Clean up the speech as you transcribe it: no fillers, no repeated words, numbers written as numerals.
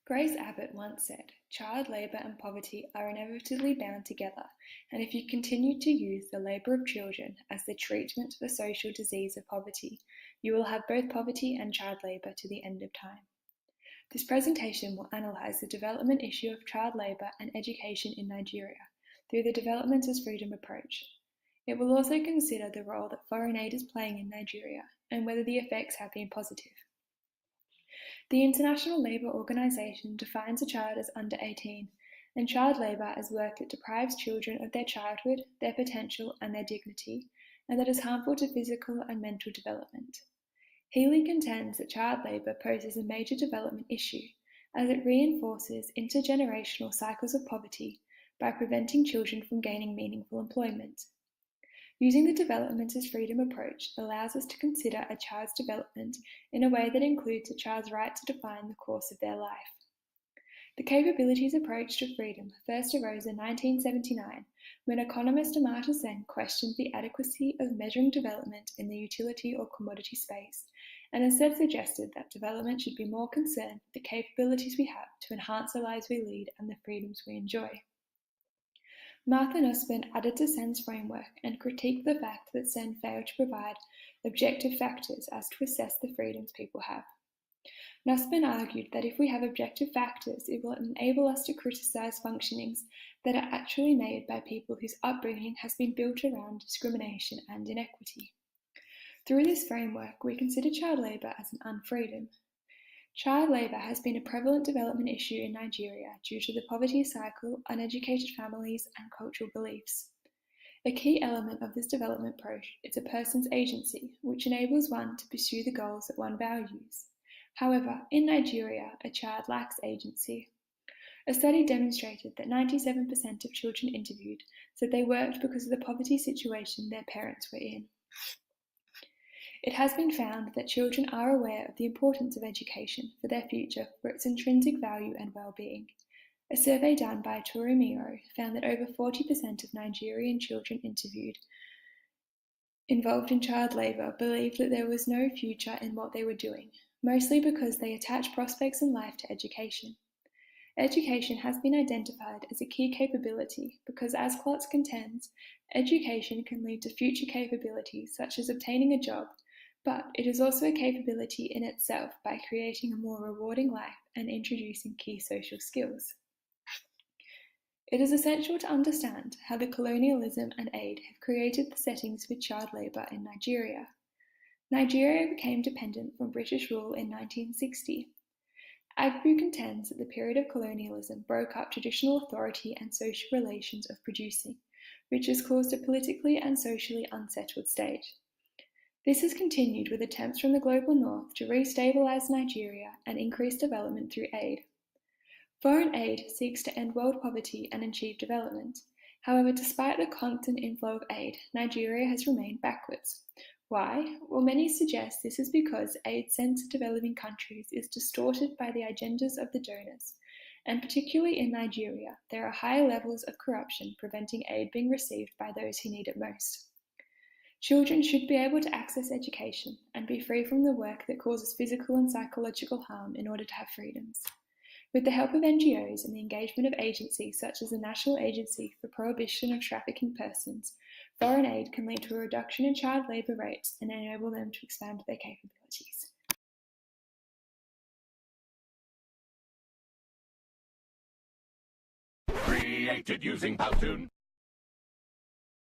Grace Abbott once said, "Child labour and poverty are inevitably bound together, and if you continue to use the labour of children as the treatment for the social disease of poverty, you will have both poverty and child labour to the end of time." This presentation will analyse the development issue of child labour and education in Nigeria through the Development as Freedom approach. It will also consider the role that foreign aid is playing in Nigeria and whether the effects have been positive. The International Labour Organization defines a child as under 18, and child labour as work that deprives children of their childhood, their potential, and their dignity, and that is harmful to physical and mental development. Healy contends that child labour poses a major development issue, as it reinforces intergenerational cycles of poverty by preventing children from gaining meaningful employment. Using the Development as Freedom approach allows us to consider a child's development in a way that includes a child's right to define the course of their life. The capabilities approach to freedom first arose in 1979 when economist Amartya Sen questioned the adequacy of measuring development in the utility or commodity space, and instead suggested that development should be more concerned with the capabilities we have to enhance the lives we lead and the freedoms we enjoy. Martha Nussbaum added to Sen's framework and critiqued the fact that Sen failed to provide objective factors as to assess the freedoms people have. Nussbaum argued that if we have objective factors, it will enable us to criticise functionings that are actually made by people whose upbringing has been built around discrimination and inequity. Through this framework, we consider child labour as an unfreedom. Child labour has been a prevalent development issue in Nigeria due to the poverty cycle, uneducated families, and cultural beliefs. A key element of this development approach is a person's agency, which enables one to pursue the goals that one values. However, in Nigeria, a child lacks agency. A study demonstrated that 97% of children interviewed said they worked because of the poverty situation their parents were in. It has been found that children are aware of the importance of education for their future for its intrinsic value and well-being. A survey done by Torumiro found that over 40% of Nigerian children interviewed involved in child labour believed that there was no future in what they were doing, mostly because they attach prospects in life to education. Education has been identified as a key capability because, as Klotz contends, education can lead to future capabilities such as obtaining a job, but it is also a capability in itself by creating a more rewarding life and introducing key social skills. It is essential to understand how the colonialism and aid have created the settings for child labour in Nigeria. Nigeria became dependent from British rule in 1960. Agbu contends that the period of colonialism broke up traditional authority and social relations of producing, which has caused a politically and socially unsettled state. This has continued with attempts from the global north to re-stabilise Nigeria and increase development through aid. Foreign aid seeks to end world poverty and achieve development. However, despite the constant inflow of aid, Nigeria has remained backwards. Why? Well, many suggest this is because aid sent to developing countries is distorted by the agendas of the donors, and particularly in Nigeria, there are high levels of corruption preventing aid being received by those who need it most. Children should be able to access education and be free from the work that causes physical and psychological harm in order to have freedoms. With the help of NGOs and the engagement of agencies such as the National Agency for Prohibition of Trafficking Persons, foreign aid can lead to a reduction in child labour rates and enable them to expand their capabilities. Created using Powtoon.